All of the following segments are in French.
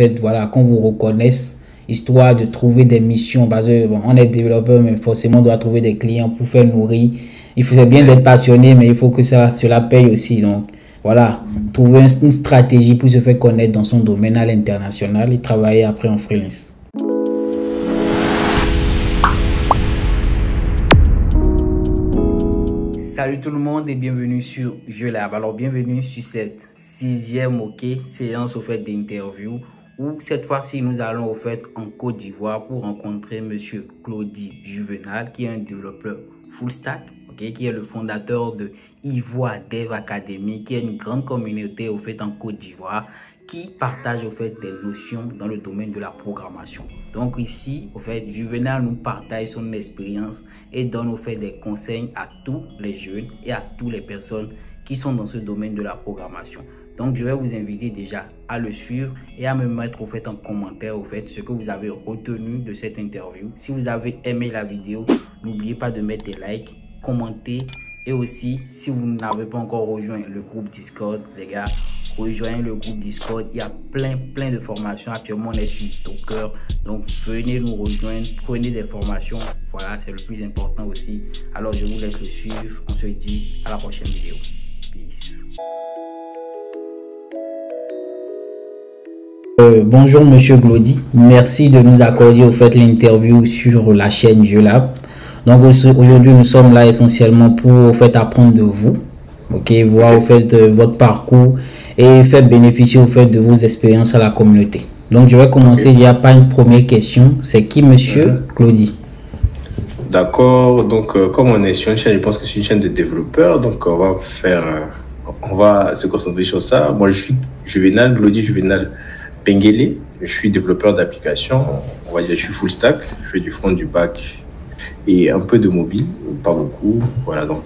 fait, voilà, qu'on vous reconnaisse, histoire de trouver des missions. Parce que bon, on est développeur, mais forcément, on doit trouver des clients pour faire nourrir. Il faut, c'est bien d'être passionné, mais il faut que cela paye aussi. Donc, voilà, trouver une stratégie pour se faire connaître dans son domaine à l'international et travailler après en freelance. Salut tout le monde et bienvenue sur JeuLab. Alors bienvenue sur cette sixième séance au fait d'interview où cette fois-ci nous allons au fait en Côte d'Ivoire pour rencontrer monsieur Claudie Juvenal qui est un développeur full stack, qui est le fondateur de Ivoire Dev Academy, qui est une grande communauté au fait en Côte d'Ivoire qui partage au fait des notions dans le domaine de la programmation. Donc ici, au fait, Juvenal nous partage son expérience et donne au fait des conseils à tous les jeunes et à toutes les personnes qui sont dans ce domaine de la programmation. Donc je vais vous inviter déjà à le suivre et à me mettre au fait en commentaire au fait ce que vous avez retenu de cette interview. Si vous avez aimé la vidéo, n'oubliez pas de mettre des likes, commenter et aussi si vous n'avez pas encore rejoint le groupe Discord, les gars, rejoignez le groupe Discord. Il y a plein de formations. Actuellement, on est sur Docker. Donc, venez nous rejoindre. Prenez des formations. Voilà, c'est le plus important aussi. Alors, je vous laisse le suivre. On se dit à la prochaine vidéo. Peace. Bonjour, monsieur Claudie. Merci de nous accorder au fait l'interview sur la chaîne JeuLab. Donc, aujourd'hui, nous sommes là essentiellement pour au fait apprendre de vous. Voir au fait votre parcours et faire bénéficier au fait de vos expériences à la communauté. Donc je vais commencer, il n'y a pas une première question. C'est qui monsieur Claudie? D'accord, donc comme on est sur une chaîne, je pense que c'est une chaîne de développeurs, donc on va se concentrer sur ça. Moi je suis Juvenal, Claudie Juvenal Pengele, je suis développeur d'applications, on va dire je suis full stack, je fais du front, du back et un peu de mobile, pas beaucoup. Voilà, donc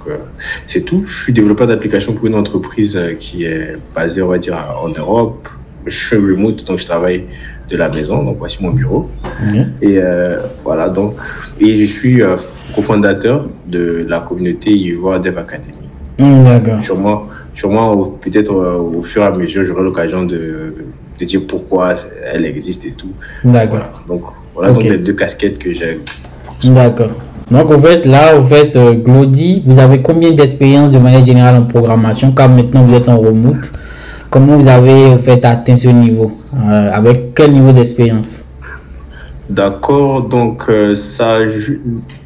c'est tout. Je suis développeur d'applications pour une entreprise qui est basée, on va dire, en Europe. Je suis remote, donc je travaille de la maison. Donc voici mon bureau. Et voilà, donc, et je suis cofondateur de la communauté Ivoire Dev Academy. D'accord. Sûrement peut-être au fur et à mesure, j'aurai l'occasion de dire pourquoi elle existe et tout. D'accord. Voilà, donc les deux casquettes que j'ai. D'accord. Donc, en fait, là, Claudie, vous avez combien d'expérience de manière générale en programmation, car maintenant vous êtes en remote? Comment vous avez, en fait, atteint ce niveau? Avec quel niveau d'expérience? D'accord. Donc,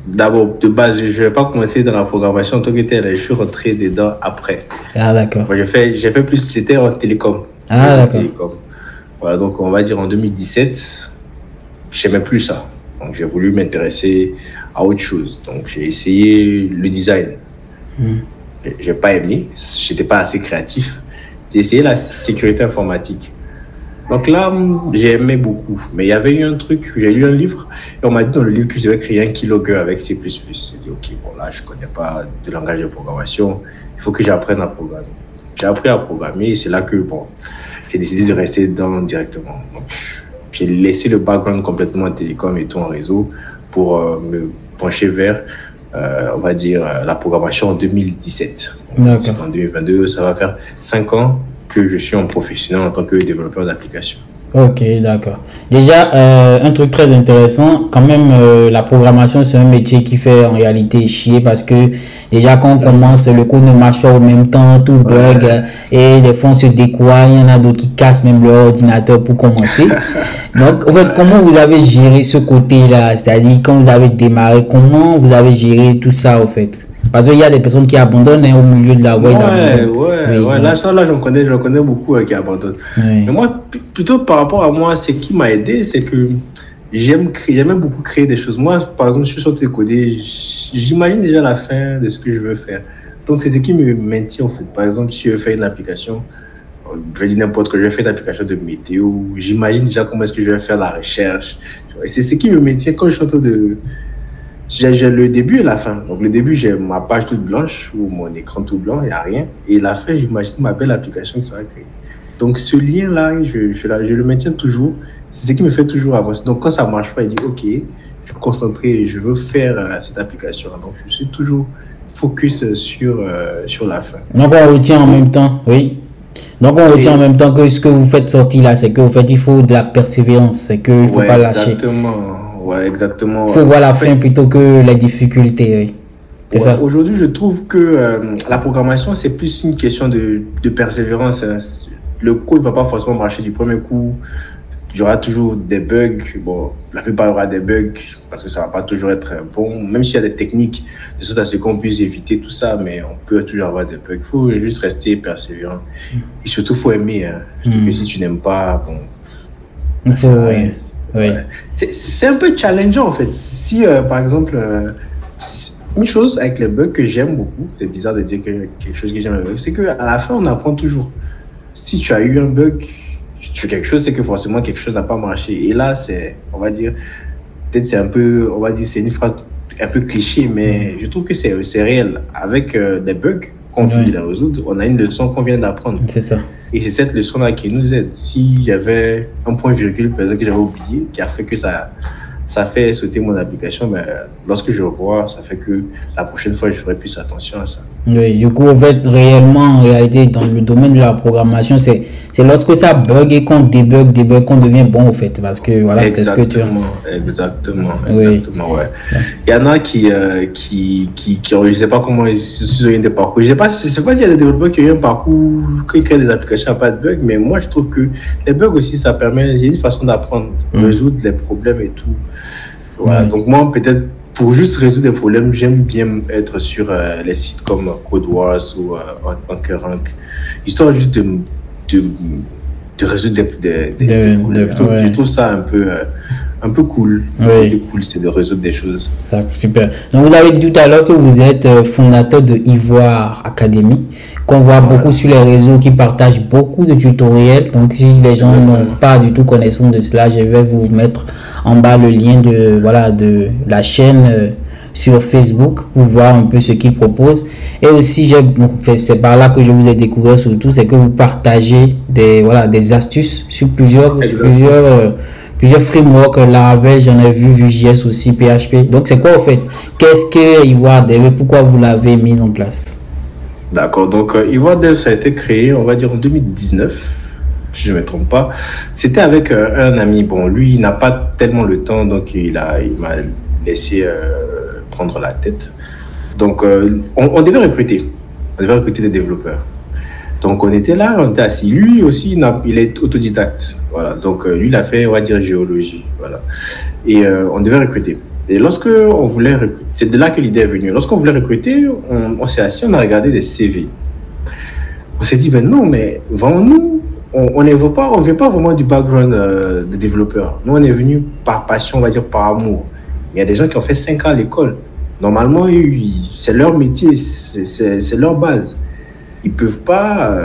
d'abord, de base, je ne vais pas commencer dans la programmation en tant que tel. Je suis rentré dedans après. Ah, d'accord. Moi, j'ai fait plus, c'était en télécom. Ah, d'accord. Voilà, donc on va dire en 2017, je n'aimais plus ça. Donc, j'ai voulu m'intéresser à autre chose. Donc, j'ai essayé le design. J'ai pas aimé. J'étais pas assez créatif. J'ai essayé la sécurité informatique. Donc là, j'ai aimé beaucoup. Mais il y avait eu un truc, j'ai lu un livre et on m'a dit dans le livre que je devais créer un keylogger avec C++. J'ai dit, ok, bon là, je connais pas de langage de programmation. Il faut que j'apprenne à programmer. J'ai appris à programmer et c'est là que, bon, j'ai décidé de rester dedans directement. Donc, j'ai laissé le background complètement en télécom et tout en réseau pour me pencher vers, on va dire, la programmation en 2017. C'est en 2022, ça va faire 5 ans que je suis en professionnel en tant que développeur d'application. Ok, d'accord. Déjà, un truc très intéressant, quand même, la programmation, c'est un métier qui fait en réalité chier parce que déjà, quand on commence, le code ne marche pas au même temps, tout bug, et des fois, on se découvre, il y en a d'autres qui cassent même leur ordinateur pour commencer. Donc, en fait, comment vous avez géré ce côté-là? C'est-à-dire, quand vous avez démarré, comment vous avez géré tout ça, en fait? Parce qu'il y a des personnes qui abandonnent au milieu de la voie. Là, je connais beaucoup qui abandonnent. Mais moi, plutôt par rapport à moi, ce qui m'a aidé, c'est que j'aime beaucoup créer des choses. Moi, par exemple, je suis sorti de coder, j'imagine déjà la fin de ce que je veux faire. Donc, c'est ce qui me maintient, en fait. Par exemple, si je fais une application, je dis n'importe quoi, je vais faire une application de météo, j'imagine déjà comment est-ce que je vais faire la recherche. Et c'est ce qui me maintient quand je suis en train de... J'ai le début et la fin. Donc, le début, j'ai ma page toute blanche ou mon écran tout blanc, il n'y a rien. Et la fin, j'imagine ma belle application qui sera créée. Donc, ce lien-là, je le maintiens toujours. C'est ce qui me fait toujours avancer. Donc, quand ça ne marche pas, je dis, OK, je suis concentré, je veux faire cette application. Donc, je suis toujours focus sur la fin. Donc, on retient en même temps, oui. Donc, on retient en même temps que ce que vous faites sortir là, c'est que vous faites, il faut de la persévérance, c'est qu'il ne faut pas lâcher. Ouais, exactement. Il faut voir la fin plutôt que les difficultés. Oui. C'est ça. Aujourd'hui, je trouve que la programmation, c'est plus une question de persévérance. Hein. Le code ne va pas forcément marcher du premier coup. Il y aura toujours des bugs. Bon, la plupart il y aura des bugs parce que ça ne va pas toujours être bon. Même s'il y a des techniques de sorte à ce qu'on puisse éviter tout ça, mais on peut toujours avoir des bugs. Il faut juste rester persévérant. Et surtout, il faut aimer. Hein. Surtout que si tu n'aimes pas, bon, il faut, oui. C'est un peu challengeant en fait. Si, par exemple, une chose avec les bugs que j'aime beaucoup, c'est bizarre de dire que quelque chose que j'aime avec les bugs, c'est qu'à la fin, on apprend toujours. Si tu as eu un bug, tu fais quelque chose, c'est que forcément quelque chose n'a pas marché. Et là, c'est, on va dire, peut-être c'est un peu, on va dire, c'est une phrase un peu cliché, mais je trouve que c'est réel. Avec des bugs qu'on vient de les résoudre, on a une leçon qu'on vient d'apprendre. C'est ça. Et c'est cette leçon-là qui nous aide. S'il y avait un point virgule, par exemple, que j'avais oublié, qui a fait que ça fait sauter mon application, mais lorsque je vois, ça fait que la prochaine fois, je ferai plus attention à ça. Oui, du coup, en fait, réellement, en réalité, dans le domaine de la programmation, c'est lorsque ça bug et qu'on débug, qu'on devient bon, en fait, parce que, voilà, c'est ce que tu as. Exactement, ouais. Il y en a qui je sais pas comment ils ont eu des parcours. Je sais pas s'il y a des développeurs qui ont eu un parcours, qui créent des applications à pas de bugs, mais moi, je trouve que les bugs aussi, ça permet, il y a une façon d'apprendre, résoudre les problèmes et tout. Voilà. Donc moi, peut-être, pour juste résoudre des problèmes, j'aime bien être sur les sites comme CodeWars ou HackerRank, histoire juste de résoudre des problèmes. Je trouve ça un peu cool. Oui. Cool, c'est de résoudre des choses. Ça, super. Donc, vous avez dit tout à l'heure que vous êtes fondateur de Ivoire Academy, qu'on voit beaucoup sur les réseaux, qui partagent beaucoup de tutoriels. Donc, si les gens n'ont pas du tout connaissance de cela, je vais vous mettre en bas le lien de la chaîne sur Facebook pour voir un peu ce qu'ils proposent. Et aussi, c'est par là que je vous ai découvert surtout, c'est que vous partagez des astuces sur plusieurs frameworks, Laravel, j'en ai vu, Vue.js aussi, PHP. Donc, c'est quoi, en fait? Qu'est-ce que Ivoire Dev? Pourquoi vous l'avez mis en place? D'accord. Donc, Ivoire Dev, ça a été créé, on va dire, en 2019, si je ne me trompe pas. C'était avec un ami. Bon, lui, il n'a pas tellement le temps, donc il m'a laissé prendre la tête. Donc, on devait recruter. On devait recruter des développeurs. Donc, on était là, on était assis. Lui aussi, il est autodidacte. Voilà. Donc, lui, il a fait, on va dire, géologie. Voilà. Et on devait recruter. Et lorsque on voulait recruter, c'est de là que l'idée est venue. Lorsqu'on voulait recruter, on s'est assis, on a regardé des CV. On s'est dit, ben non, mais vraiment, nous, on ne vient pas vraiment du background de développeur. Nous, on est venu par passion, on va dire, par amour. Il y a des gens qui ont fait 5 ans à l'école. Normalement, c'est leur métier, c'est leur base. Ils ne peuvent pas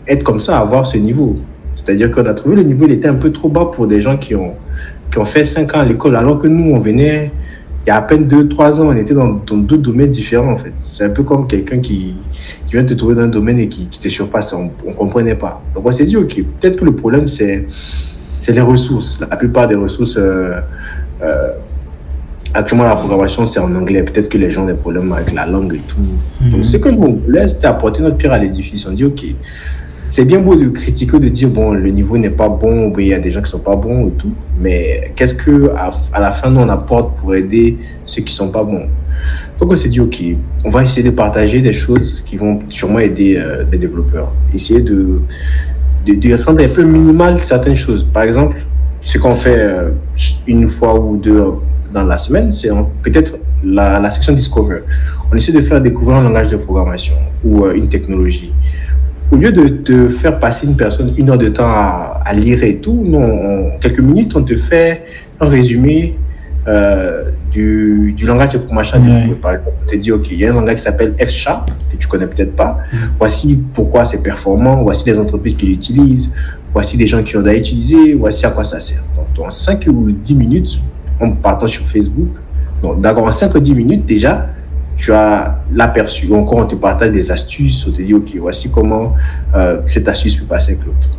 être comme ça, avoir ce niveau. C'est-à-dire qu'on a trouvé le niveau, il était un peu trop bas pour des gens qui ont fait 5 ans à l'école, alors que nous, on venait, il y a à peine 2-3 ans, on était dans 2 domaines différents, en fait. C'est un peu comme quelqu'un qui vient te trouver dans un domaine et qui te surpasse, on ne comprenait pas. Donc, on s'est dit, OK, peut-être que le problème, c'est les ressources. La plupart des ressources, actuellement, la programmation, c'est en anglais. Peut-être que les gens ont des problèmes avec la langue et tout. Donc, ce que nous, on voulait, c'était apporter notre pierre à l'édifice. On dit, OK, c'est bien beau de critiquer, de dire, bon, le niveau n'est pas bon, il y a des gens qui ne sont pas bons et tout. Mais qu'est-ce qu'à la fin, nous, on apporte pour aider ceux qui ne sont pas bons? Donc, on s'est dit, OK, on va essayer de partager des choses qui vont sûrement aider les développeurs. Essayer de rendre un peu minimal certaines choses. Par exemple, ce qu'on fait une fois ou deux dans la semaine, c'est peut-être la section Discover. On essaie de faire découvrir un langage de programmation ou une technologie. Au lieu de te faire passer une personne 1 heure de temps à lire et tout, non, en quelques minutes, on te fait un résumé du langage de programmation. On te dit, OK, il y a un langage qui s'appelle F#, que tu connais peut-être pas. Voici pourquoi c'est performant, voici les entreprises qui l'utilisent, voici des gens qui ont utilisé, voici à quoi ça sert. Donc, en 5 ou 10 minutes, en partant sur Facebook, d'accord, en 5 ou 10 minutes déjà, tu as l'aperçu. Encore, on te partage des astuces, on te dit, OK, voici comment cette astuce peut passer avec l'autre.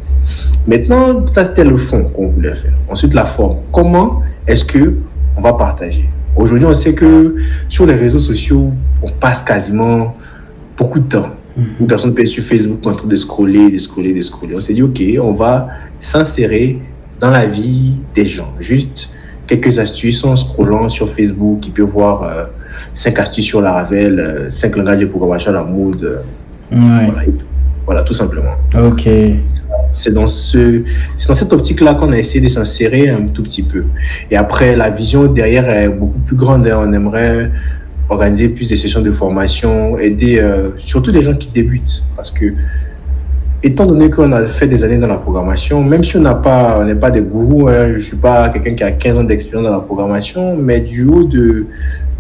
Maintenant, ça, c'était le fond qu'on voulait faire. Ensuite, la forme. Comment est-ce qu'on va partager? Aujourd'hui, on sait que sur les réseaux sociaux, on passe quasiment beaucoup de temps. Une personne peut être sur Facebook en train de scroller, de scroller, de scroller. On s'est dit, OK, on va s'insérer dans la vie des gens. Juste quelques astuces en scrollant sur Facebook. Il peut voir 5 astuces sur Laravel, 5 langages de programmation à la mode. Voilà, tout simplement. Ok. C'est dans cette optique-là qu'on a essayé de s'insérer un tout petit peu. Et après, la vision derrière est beaucoup plus grande. On aimerait organiser plus de sessions de formation, aider surtout des gens qui débutent. Parce que, étant donné qu'on a fait des années dans la programmation, même si on n'est pas des gourous, je ne suis pas quelqu'un qui a 15 ans d'expérience dans la programmation, mais du haut de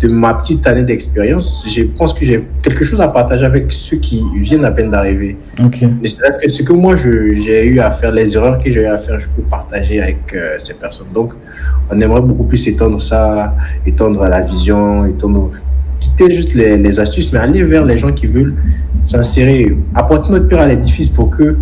ma petite année d'expérience, je pense que j'ai quelque chose à partager avec ceux qui viennent à peine d'arriver. Okay. C'est-à-dire que ce que moi j'ai eu à faire, les erreurs que j'ai eu à faire, je peux partager avec ces personnes. Donc, on aimerait beaucoup plus étendre ça, étendre la vision, quitter juste les astuces, mais aller vers les gens qui veulent s'insérer, apporter notre pierre à l'édifice pour que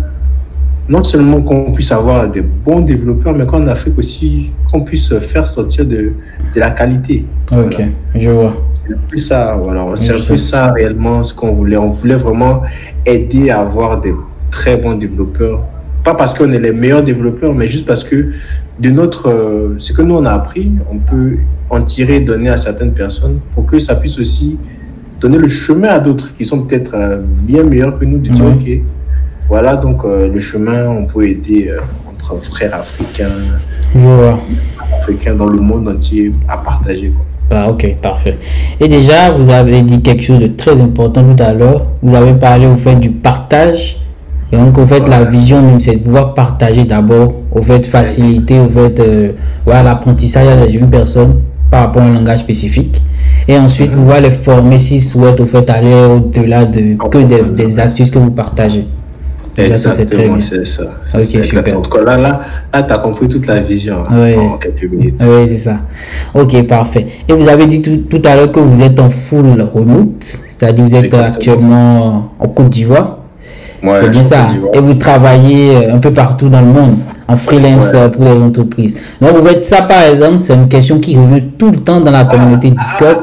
non seulement qu'on puisse avoir des bons développeurs, mais qu'en Afrique aussi, qu'on puisse faire sortir de la qualité. Ok, voilà. Je vois. C'est un peu ça, voilà. C'est un peu ça réellement ce qu'on voulait. On voulait vraiment aider à avoir des très bons développeurs. Pas parce qu'on est les meilleurs développeurs, mais juste parce que de ce que nous on a appris, on peut en tirer, donner à certaines personnes pour que ça puisse aussi donner le chemin à d'autres qui sont peut-être bien meilleurs que nous, de dire ok, voilà donc le chemin, on peut aider entre frères africains, africains dans le monde entier à partager, quoi. Ah, ok, parfait. Et déjà, vous avez dit quelque chose de très important tout à l'heure. Vous avez parlé au fait du partage. Et donc, au fait, la vision même, c'est de pouvoir partager d'abord, au fait, faciliter, au fait, l'apprentissage à une personne par rapport à un langage spécifique. Et ensuite, pouvoir les former s'ils souhaitent, au fait, aller au-delà que des astuces que vous partagez. Déjà, exactement, c'est ça. Ok, super. En tout cas, là tu as compris toute la vision en quelques minutes. Oui, c'est ça. Ok, parfait. Et vous avez dit tout à l'heure que vous êtes en full remote, c'est-à-dire vous êtes actuellement en Côte d'Ivoire. Ouais, c'est bien ça. Et vous travaillez un peu partout dans le monde, en freelance pour les entreprises. Donc, vous faites ça, par exemple, c'est une question qui revient tout le temps dans la communauté Discord.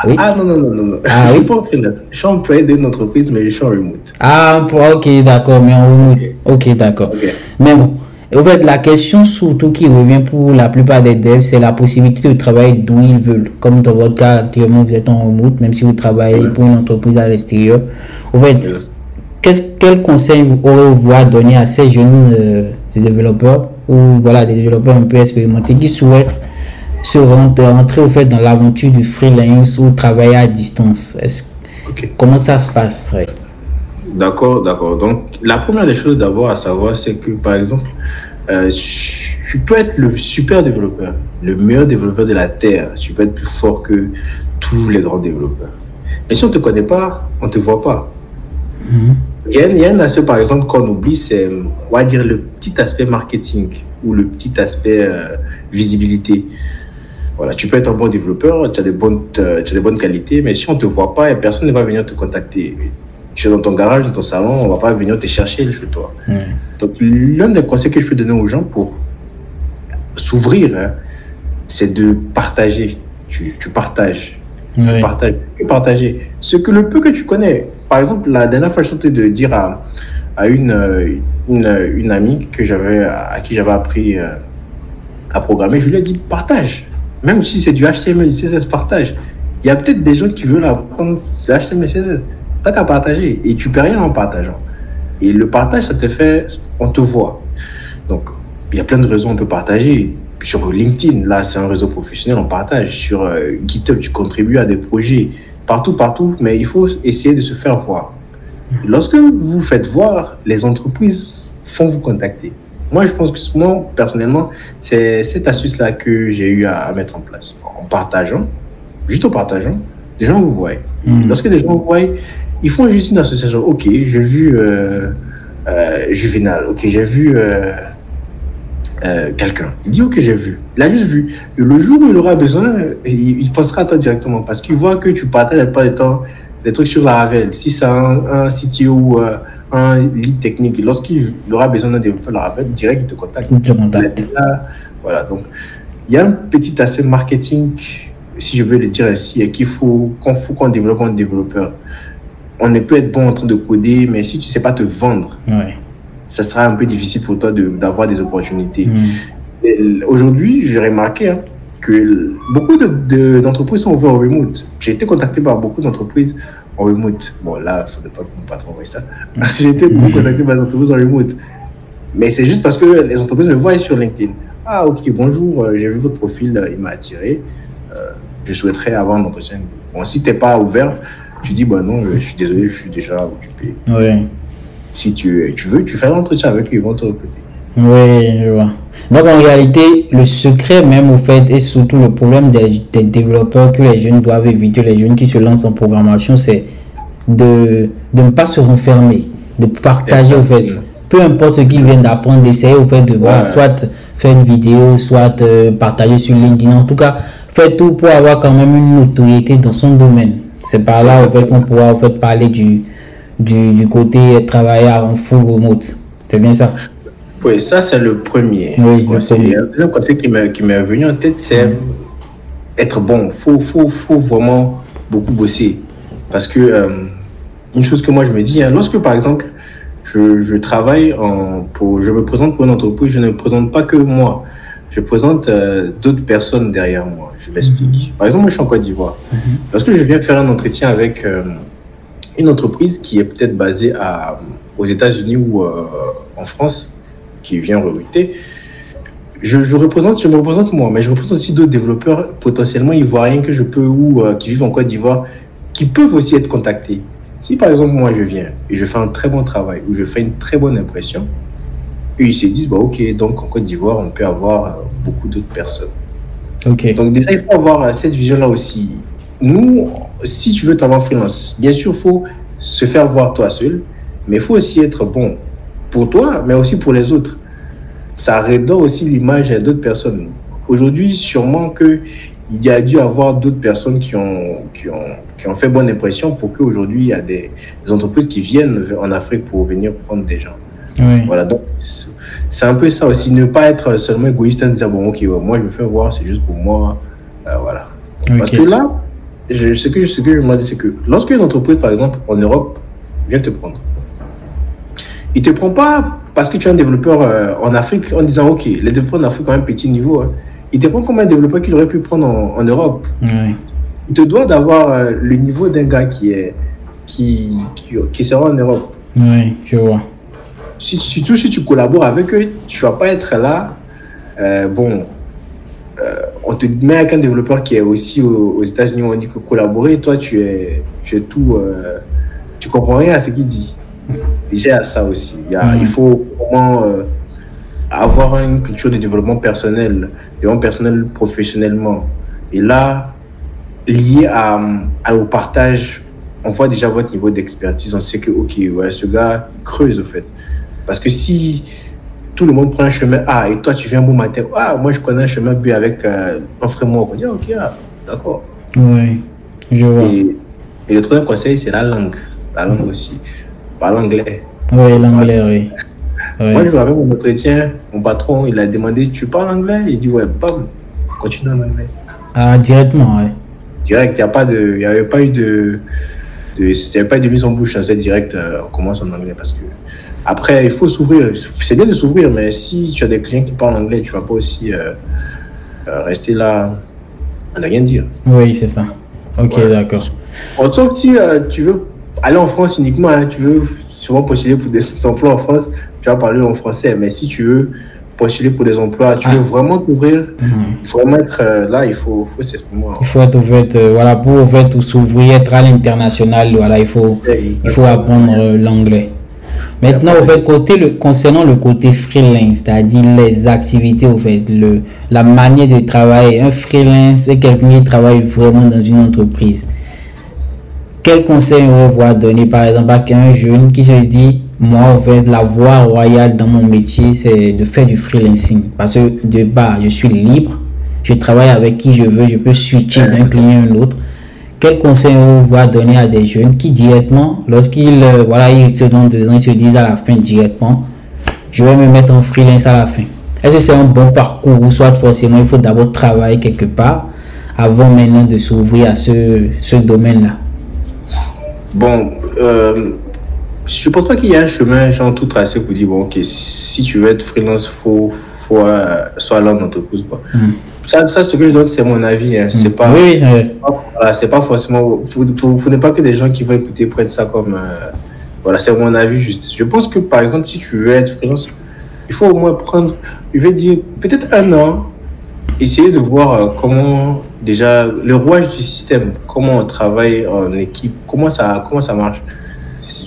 Non. Ah, je suis pas en freelance. Je suis employé d'une entreprise, mais je suis en remote. Ah, ok, d'accord, mais en remote. Ok, d'accord. Okay. Mais bon, en fait, la question surtout qui revient pour la plupart des devs, c'est la possibilité de travailler d'où ils veulent. Comme dans votre cas, actuellement, vous êtes en remote, même si vous travaillez pour une entreprise à l'extérieur. En fait, quel conseil aurez-vous à donner à ces jeunes développeurs ou des développeurs un peu expérimentés qui souhaitent se rentrer au fait dans l'aventure du freelance ou travailler à distance? Comment ça se passe? D'accord. Donc, la première des choses d'abord à savoir, c'est que, par exemple, tu peux être le super développeur, le meilleur développeur de la Terre. Tu peux être plus fort que tous les grands développeurs. Mais si on ne te connaît pas, on ne te voit pas. Il y a un aspect, par exemple, qu'on oublie, c'est, on va dire, le petit aspect marketing ou le petit aspect visibilité. Voilà, tu peux être un bon développeur, tu as des bonnes qualités, mais si on ne te voit pas, personne ne va venir te contacter. Tu es dans ton garage, dans ton salon, on ne va pas venir te chercher chez toi. Donc, l'un des conseils que je peux donner aux gens pour s'ouvrir, c'est de partager. Tu partages. Partager. Ce que le peu que tu connais. Par exemple, la dernière fois, je tentais de dire à une amie à qui j'avais appris à programmer, je lui ai dit partage. Même si c'est du HTML, CSS, partage. Il y a peut-être des gens qui veulent apprendre le HTML, CSS. T'as qu'à partager et tu ne perds rien en partageant. Et le partage, ça te fait, on te voit. Donc, il y a plein de raisons on peut partager. Sur LinkedIn, là, c'est un réseau professionnel, on partage. Sur GitHub, tu contribues à des projets. Partout, mais il faut essayer de se faire voir. Lorsque vous vous faites voir, les entreprises vont vous contacter. Moi, je pense que moi, personnellement, c'est cette astuce-là que j'ai eu à mettre en place. En partageant, juste en partageant, les gens vous voient. Lorsque les gens vous voient, ils font juste une association. Ok, j'ai vu Juvenal. Ok, j'ai vu quelqu'un. Il dit ok, j'ai vu. Il a juste vu. Et le jour où il aura besoin, il pensera à toi directement parce qu'il voit que tu partages pas le temps des trucs sur Laravel. Si c'est un CTO ou un lead technique, lorsqu'il aura besoin d'un développeur Laravel, direct il te contacte. Voilà, donc il y a un petit aspect marketing, si je veux le dire ainsi, et qu'on développe un développeur. on ne peut être bon en train de coder, mais si tu ne sais pas te vendre, ça sera un peu difficile pour toi d'avoir des opportunités. Aujourd'hui, j'ai remarqué que beaucoup d'entreprises sont ouvertes au remote. J'ai été contacté par beaucoup d'entreprises en remote. Bon, là, il ne faudrait pas que mon patron voie ça. J'ai été beaucoup contacté par des entreprises en remote. Mais c'est juste parce que les entreprises me voient sur LinkedIn. Ah, ok, bonjour, j'ai vu votre profil, il m'a attiré. Je souhaiterais avoir un entretien. Bon, si tu n'es pas ouvert, tu dis, bah non, je suis désolé, je suis déjà occupé. Oui. Si tu veux, tu fais l'entretien avec eux, ils vont te recruter. Oui, je vois. Donc, en réalité, le secret même, au fait, et surtout le problème des développeurs que les jeunes doivent éviter, les jeunes qui se lancent en programmation, c'est de ne pas se renfermer, de partager, au fait, peu importe ce qu'ils viennent d'apprendre, d'essayer, au fait, de voilà, soit faire une vidéo, soit partager sur LinkedIn. En tout cas, faire tout pour avoir quand même une notoriété dans son domaine. C'est par là, au fait, qu'on pourra, au fait, parler du côté travailler en full remote. C'est bien ça? Oui, ça, c'est le premier. Oui, le deuxième conseil qui m'est venu en tête, c'est être bon. Faut vraiment beaucoup bosser. Parce que une chose que moi, je me dis, lorsque, par exemple, je travaille je me présente pour une entreprise, je ne présente pas que moi. Je présente d'autres personnes derrière moi. Je m'explique. Par exemple, moi, je suis en Côte d'Ivoire. Lorsque je viens faire un entretien avec une entreprise qui est peut-être basée aux États-Unis ou en France, qui vient recruter, je me représente moi, mais je représente aussi d'autres développeurs potentiellement ivoiriens que je peux ou qui vivent en Côte d'Ivoire, qui peuvent aussi être contactés. Si par exemple moi je viens et je fais un très bon travail ou je fais une très bonne impression, eux ils se disent bah ok, donc en Côte d'Ivoire on peut avoir beaucoup d'autres personnes. Okay. Donc déjà il faut avoir cette vision là aussi. Nous, si tu veux t'avoir freelance, bien sûr il faut se faire voir toi seul, mais il faut aussi être bon pour toi, mais aussi pour les autres. Ça redonne aussi l'image à d'autres personnes. Aujourd'hui, sûrement qu'il y a dû avoir d'autres personnes qui ont fait bonne impression pour qu'aujourd'hui, il y a des entreprises qui viennent en Afrique pour venir prendre des gens. Oui. Voilà, donc c'est un peu ça aussi. Ne pas être seulement égoïste en disant, bon, ok, moi, je me fais voir, c'est juste pour moi. Voilà. Okay. Parce que là, ce que je me dis, c'est que lorsqu'une entreprise, par exemple, en Europe, vient te prendre, il ne te prend pas parce que tu es un développeur en Afrique en disant ok, les développeurs en Afrique ont un petit niveau. Il te prend comme un développeur qu'il aurait pu prendre en Europe. Oui. Il te doit d'avoir le niveau d'un gars qui sera en Europe. Oui, je vois. Surtout si tu collabores avec eux, tu ne vas pas être là. On te met avec un développeur qui est aussi aux États-Unis, on dit que collaborer, toi tu es tout. Tu comprends rien à ce qu'il dit. Déjà à ça aussi. Il faut vraiment avoir une culture de développement personnel professionnellement. Et là, lié au partage, on voit déjà votre niveau d'expertise. On sait que, ok, ouais, ce gars, il creuse au fait. Parce que si tout le monde prend un chemin A et toi tu viens un bon matin, moi je connais un chemin B avec un framework, on dit, ok, d'accord. Oui, je vois. Et le troisième conseil, c'est la langue. La langue aussi. Parle anglais. Oui, l'anglais, oui. Moi, je me rappelle mon entretien, mon patron, il a demandé, tu parles anglais? Il dit, ouais, bam, continue en anglais. Ah, directement, oui. Direct, il n'y avait pas eu de mise en bouche, c'est direct, on commence en anglais parce que après, il faut s'ouvrir. C'est bien de s'ouvrir, mais si tu as des clients qui parlent anglais, tu ne vas pas aussi rester là à ne rien dire. Oui, c'est ça. Ok, d'accord. Sauf si tu veux aller en France uniquement, tu veux souvent postuler pour des emplois en France, tu vas parler en français. Mais si tu veux postuler pour des emplois, tu veux vraiment t'ouvrir, vraiment être là, il faut s'exprimer. Il faut être ouvert, voilà, pour ouvert, s'ouvrir, être à l'international, voilà, il faut apprendre l'anglais. Maintenant, au fait, concernant le côté freelance, c'est-à-dire les activités, au fait, la manière de travailler, un freelance, c'est quelqu'un qui travaille vraiment dans une entreprise. Quel conseil on va donner, par exemple, à un jeune qui se dit, moi, en fait, la voie royale dans mon métier, c'est de faire du freelancing. Parce que de base, je suis libre, je travaille avec qui je veux, je peux switcher d'un client à un autre. Quel conseil on va donner à des jeunes qui directement, lorsqu'ils ils se donnent 2 ans, ils se disent à la fin directement, je vais me mettre en freelance à la fin. Est-ce que c'est un bon parcours ou soit forcément il faut d'abord travailler quelque part avant maintenant de s'ouvrir à ce domaine-là? Bon, je pense pas qu'il y a un chemin genre tout tracé pour dire bon ok si tu veux être freelance faut soit là en entreprise quoi. Ça ce que je donne c'est mon avis hein. C'est pas oui, voilà, c'est pas forcément pour ne pas que des gens qui vont écouter prennent ça comme voilà c'est mon avis juste. Je pense que par exemple si tu veux être freelance il faut au moins prendre je vais dire peut-être un an essayer de voir comment déjà le rouage du système comment on travaille en équipe comment ça marche.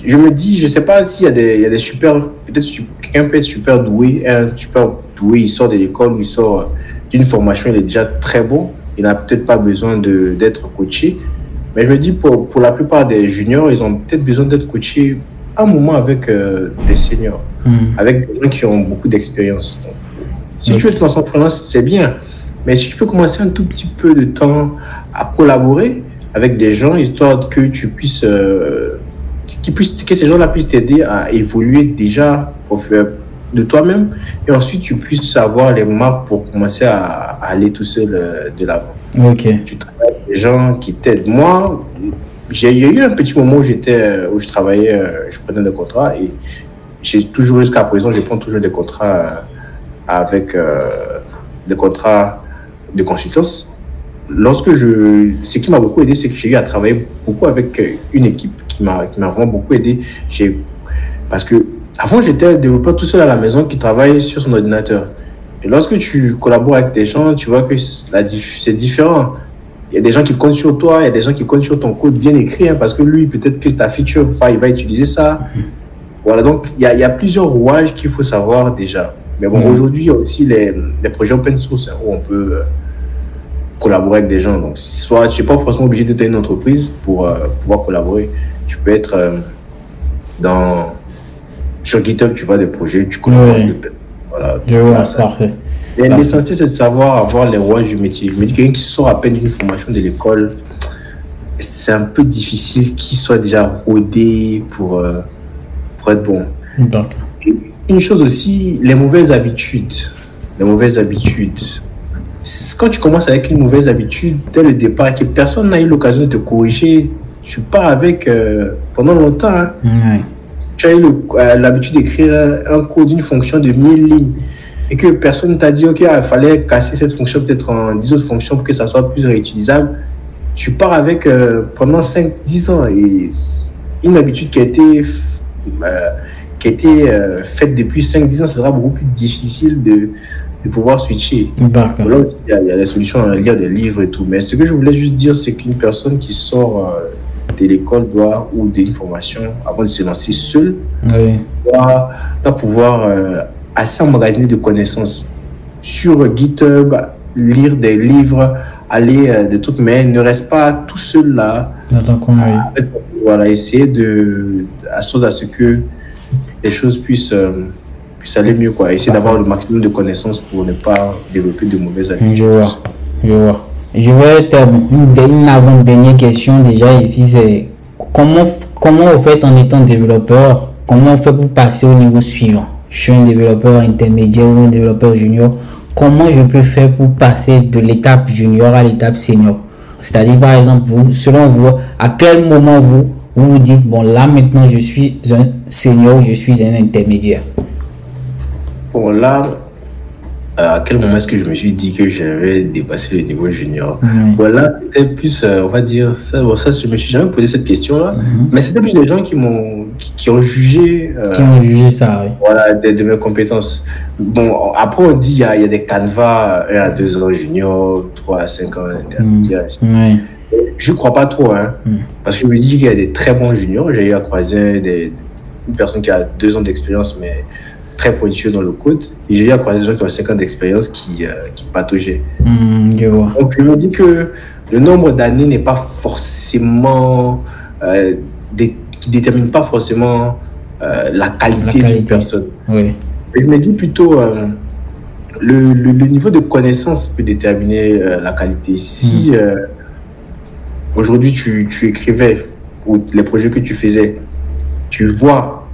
Je me dis, je sais pas s'il y a des super, peut-être quelqu'un peut être super doué, un super doué, il sort de l'école, il sort d'une formation, il est déjà très bon, il n'a peut-être pas besoin d'être coaché. Mais je me dis, pour la plupart des juniors, ils ont peut-être besoin d'être coachés à un moment avec des seniors, avec des gens qui ont beaucoup d'expérience. Si tu veux te lancer en freelance, c'est bien. Mais si tu peux commencer un tout petit peu de temps à collaborer avec des gens, histoire que tu puisses... que ces gens-là puissent t'aider à évoluer déjà de toi-même et ensuite tu puisses savoir les marques pour commencer à aller tout seul de l'avant. Ok. Tu travailles avec des gens qui t'aident. Moi, il y a eu un petit moment où je travaillais, je prenais des contrats et j'ai toujours jusqu'à présent, je prends toujours des contrats avec des contrats de consultance. Ce qui m'a beaucoup aidé, c'est que j'ai eu à travailler beaucoup avec une équipe qui m'a vraiment beaucoup aidé. Parce que avant, j'étais un développeur tout seul à la maison qui travaille sur son ordinateur. Et lorsque tu collabores avec des gens, tu vois que c'est différent. Il y a des gens qui comptent sur toi, il y a des gens qui comptent sur ton code bien écrit, hein, parce que lui, peut-être que ta feature, il va utiliser ça. Voilà, donc il y a plusieurs rouages qu'il faut savoir déjà. Mais bon, aujourd'hui, il y a aussi les projets open source hein, où on peut collaborer avec des gens. Donc, soit tu n'es pas forcément obligé d'être une entreprise pour pouvoir collaborer. Tu peux être sur GitHub, tu vois des projets, tu collabores avec des personnes. Voilà, je vois, parfait. L'essentiel, c'est de savoir avoir les rouages du métier. Je me dis quelqu'un qui sort à peine d'une formation de l'école, c'est un peu difficile qu'il soit déjà rodé pour être bon. Et une chose aussi, les mauvaises habitudes. Quand tu commences avec une mauvaise habitude, dès le départ, et que personne n'a eu l'occasion de te corriger, tu pars avec pendant longtemps. Hein. Tu as eu l'habitude d'écrire un code, une fonction de 1000 lignes, et que personne ne t'a dit, OK, il fallait casser cette fonction peut-être en 10 autres fonctions pour que ça soit plus réutilisable. Tu pars avec pendant 5-10 ans. Et une habitude qui a été faite depuis 5-10 ans, ce sera beaucoup plus difficile de pouvoir switcher. Là aussi, il y a des solutions à lire des livres et tout. Mais ce que je voulais juste dire, c'est qu'une personne qui sort de l'école ou d'une formation, avant de se lancer seule, doit pouvoir assez emmagasiner de connaissances sur GitHub, lire des livres, aller des trucs, mais ne reste pas tout seul là. Voilà, essayer à ce que les choses puissent aller mieux, quoi. Essayer d'avoir le maximum de connaissances pour ne pas développer de mauvaises habitudes. Je vois. Je vais une avant-dernière question déjà ici, c'est comment vous faites en étant développeur, comment on fait pour passer au niveau suivant? Je suis un développeur intermédiaire ou un développeur junior. Comment je peux faire pour passer de l'étape junior à l'étape senior? C'est-à-dire, par exemple, selon vous, à quel moment vous vous dites, bon, là maintenant je suis un senior, je suis un intermédiaire? Bon, là, à quel moment est-ce que je me suis dit que j'avais dépassé le niveau junior? Voilà, c'était plus, on va dire, ça, je me suis jamais posé cette question-là, mais c'était plus des gens qui ont jugé. Qui ont jugé ça, oui. Voilà, de mes compétences. Bon, après, on dit il y a des canevas 1 à 2 ans junior, 3 à 5 ans intermédiaire. Je ne crois pas trop, hein, parce que je me dis qu'il y a des très bons juniors. J'ai eu à croiser une personne qui a 2 ans d'expérience, mais très pointueux dans le code. Et j'ai eu à croiser des gens qui ont 5 ans d'expérience qui pataugeaient. Donc, je me dis que le nombre d'années n'est pas forcément... qui détermine pas forcément la qualité d'une personne. Et je me dis plutôt le niveau de connaissance peut déterminer la qualité. Si aujourd'hui tu écrivais ou les projets que tu faisais, tu vois,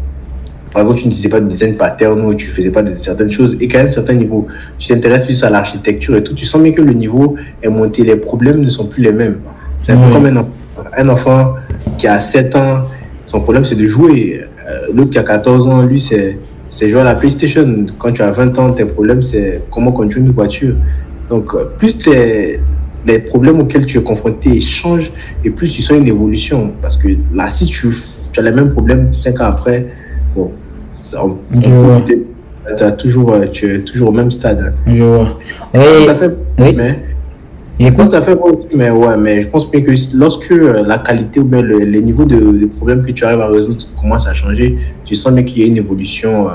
par exemple, tu ne disais pas de design pattern ou tu ne faisais pas de certaines choses et qu'à un certain niveau, tu t'intéresses plus à l'architecture et tout, tu sens bien que le niveau est monté, les problèmes ne sont plus les mêmes. C'est un peu comme un enfant qui a 7 ans Son problème, c'est de jouer. L'autre qui a 14 ans, lui, c'est jouer à la PlayStation. Quand tu as 20 ans, tes problèmes, c'est comment conduire une voiture. Donc, plus les problèmes auxquels tu es confronté changent et plus tu sens une évolution. Parce que là, si tu as les mêmes problèmes 5 ans après, bon, tu es toujours au même stade. Je vois. Tout à fait, oui. Mais tout à fait bon aussi, mais ouais, mais je pense bien que lorsque la qualité ou bien les niveaux de problèmes que tu arrives à résoudre commencent à changer, tu sens bien qu'il y a une évolution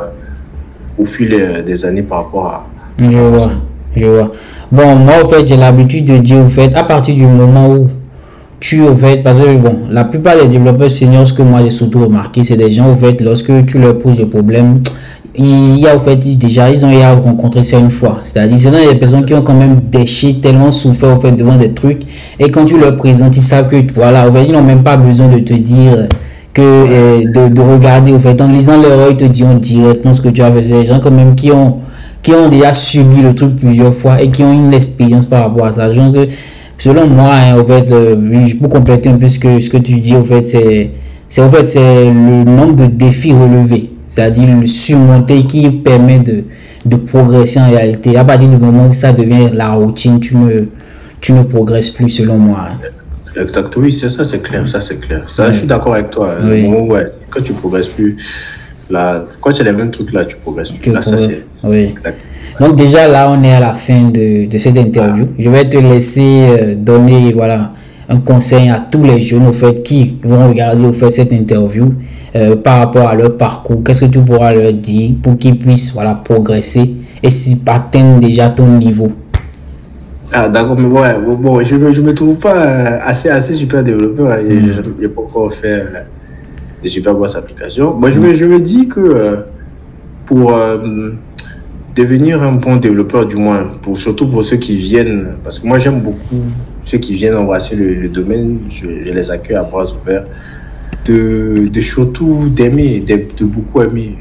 au fil des années par rapport à... Je vois. Bon, moi, en fait, j'ai l'habitude de dire, en fait, à partir du moment où en fait, parce que, bon, la plupart des développeurs seniors, ce que moi j'ai surtout remarqué, c'est des gens, en fait, lorsque tu leur poses des problèmes, il y a, en fait, déjà, ils ont rencontré ça une fois. C'est-à-dire, c'est des personnes qui ont quand même déchiré, tellement souffert, en fait, devant des trucs. Et quand tu leur présentes, ils savent que, voilà, en fait, ils n'ont même pas besoin de te dire que, de regarder, en fait, en lisant leur œil, ils te diront directement ce que tu as fait. C'est des gens, quand même, qui ont déjà subi le truc plusieurs fois et qui ont une expérience par rapport à ça. Je pense que, selon moi, en fait, pour compléter un peu ce que tu dis, en fait, c'est le nombre de défis relevés, c'est-à-dire le surmonter qui permet de progresser en réalité. À partir du moment où ça devient la routine, tu ne progresses plus, selon moi. Exactement, oui, c'est ça, c'est clair, ça, c'est clair. Ça, ouais. Je suis d'accord avec toi. Oui. Ouais, quand tu progresses plus, là, quand tu as les mêmes trucs là, tu progresses plus. Là, ça, c'est oui. exact. Donc déjà là, on est à la fin de cette interview. Je vais te laisser donner, voilà, un conseil à tous les jeunes au fait qui vont regarder au fait cette interview par rapport à leur parcours. Qu'est-ce que tu pourras leur dire pour qu'ils puissent, voilà, progresser et atteindre déjà ton niveau? Ah d'accord, mais ouais, bon, je me trouve pas assez super développeur. J'ai pas encore fait des super grosses applications. Moi, je me dis que pour devenir un bon développeur, du moins, surtout pour ceux qui viennent, parce que moi j'aime beaucoup ceux qui viennent embrasser le domaine, je les accueille à bras ouverts, de surtout d'aimer, de beaucoup aimer.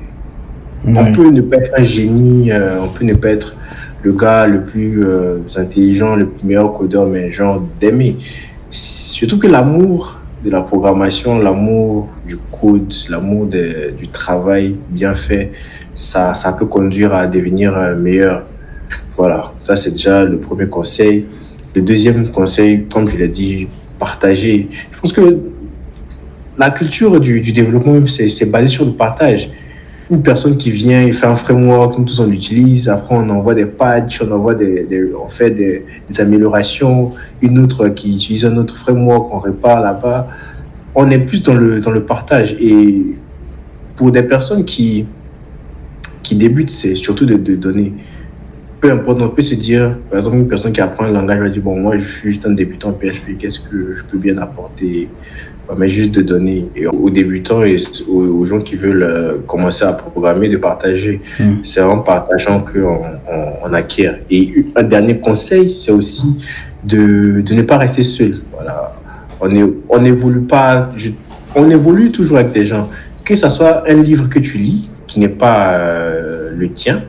Ouais. On peut ne pas être un génie, on peut ne pas être le gars le plus intelligent, le meilleur codeur, mais genre d'aimer. Surtout que l'amour de la programmation, l'amour du code, l'amour du travail bien fait, ça peut conduire à devenir meilleur. Voilà, ça c'est déjà le premier conseil. Le deuxième conseil, comme je l'ai dit, partager. Je pense que la culture du développement, c'est basé sur le partage. Une personne qui vient, il fait un framework, nous tous on l'utilise, après on envoie des patchs, on fait des améliorations, une autre qui utilise un autre framework, on répare là-bas. On est plus dans le partage. Et pour des personnes qui débutent, c'est surtout de donner. Peu importe, on peut se dire, par exemple, une personne qui apprend un langage va dire, bon, moi je suis juste un débutant PHP, qu'est-ce que je peux bien apporter? Mais juste de donner. Et aux débutants et aux gens qui veulent commencer à programmer, de partager. C'est en partageant qu'on acquiert. Et un dernier conseil, c'est aussi de ne pas rester seul. Voilà. On n'évolue pas, on évolue toujours avec des gens. Que ce soit un livre que tu lis, qui n'est pas le tien,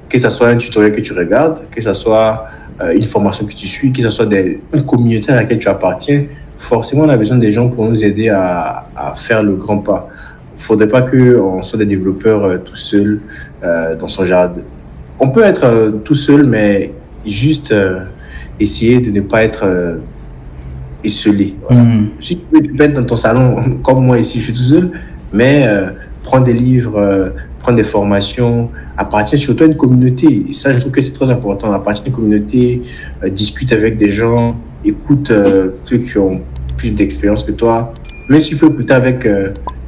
que ce soit un tutoriel que tu regardes, que ce soit une formation que tu suis, que ce soit une communauté à laquelle tu appartiens, forcément, on a besoin des gens pour nous aider à faire le grand pas. Il ne faudrait pas qu'on soit des développeurs tout seuls dans son jardin. On peut être tout seul, mais juste essayer de ne pas être esselé. Voilà. Si tu peux être dans ton salon, comme moi ici, je suis tout seul, mais prendre des livres, prendre des formations, appartient surtout à une communauté. Et ça, je trouve que c'est très important. Appartient à une communauté, discute avec des gens, écoute ceux qui ont plus d'expérience que toi, même s'il faut écouter avec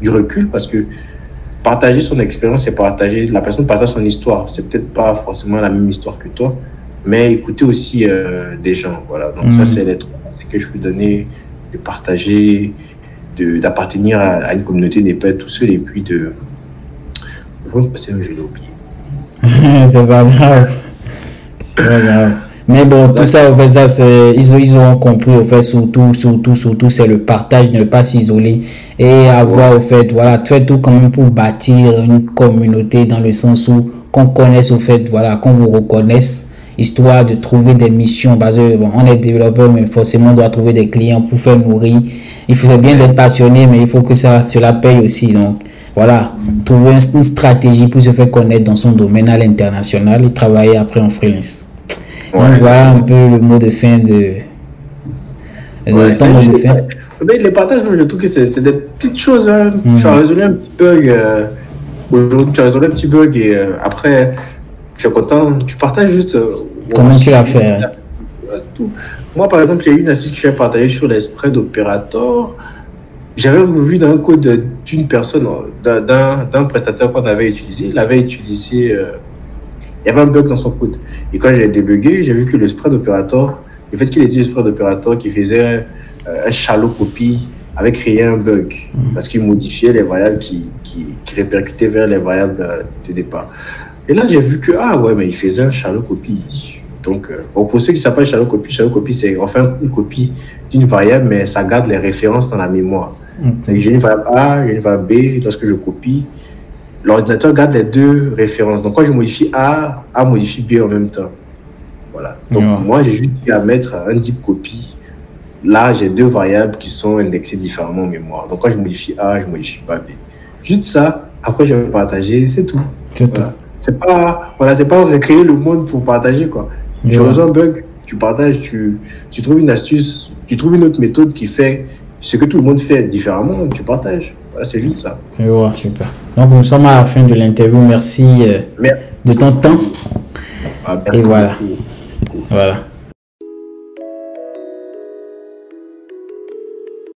du recul, parce que partager son expérience, c'est partager, la personne partage son histoire, c'est peut-être pas forcément la même histoire que toi, mais écouter aussi des gens, voilà. Donc ça, c'est les trois conseils que je peux donner, de partager, d'appartenir à une communauté, n'est pas être tout seul, et puis de... Je l'ai oublié. C'est pas grave. C'est pas grave. Mais bon, tout ça, en fait, ça, ils ont compris, en fait, surtout, c'est le partage, ne pas s'isoler et avoir, en fait, voilà, faire tout quand même pour bâtir une communauté dans le sens où qu'on connaisse, en fait, voilà, qu'on vous reconnaisse histoire de trouver des missions. Parce que bon, on est développeur, mais forcément on doit trouver des clients pour faire nourrir. Il faudrait bien d'être passionné, mais il faut que cela paye aussi. Donc voilà, trouver une stratégie pour se faire connaître dans son domaine à l'international et travailler après en freelance. Donc voilà un peu le mot de fin de ton mot de fin. Mais les partages, je trouve que c'est des petites choses. Hein. Tu as résolu un petit bug. Aujourd'hui, tu as résolu un petit bug et après, tu es content. Tu partages juste. Comment tu l'as fait? Moi, par exemple, il y a une astuce que j'ai partagée sur les spreads opérateurs. J'avais vu dans un code d'une personne, d'un prestataire qu'on avait utilisé. Il avait utilisé. Il y avait un bug dans son code. Et quand j'ai débugué, j'ai vu que le spread opérateur, le fait qu'il utilise le spread opérateur qui faisait un shallow copy avait créé un bug parce qu'il modifiait les variables qui répercutaient vers les variables de départ. Et là, j'ai vu que, ah ouais, mais il faisait un shallow copy. Donc, pour ceux qui s'appellent shallow copy, c'est enfin une copie d'une variable, mais ça garde les références dans la mémoire. J'ai une variable A, j'ai une variable B, lorsque je copie, l'ordinateur garde les deux références. Donc, quand je modifie A modifie B en même temps. Voilà. Donc, moi, j'ai juste à mettre un deep copy. Là, j'ai deux variables qui sont indexées différemment en mémoire. Donc, quand je modifie A, je modifie pas B. Juste ça, après, je vais partager, c'est tout. Voilà. C'est pas recréer le monde pour partager, quoi. Tu résous un bug, tu partages, tu trouves une astuce, tu trouves une autre méthode qui fait ce que tout le monde fait différemment, tu partages. Voilà, c'est juste ça. Ouais, super. Donc, nous sommes à la fin de l'interview. Merci de ton temps. Ah, et voilà. Voilà.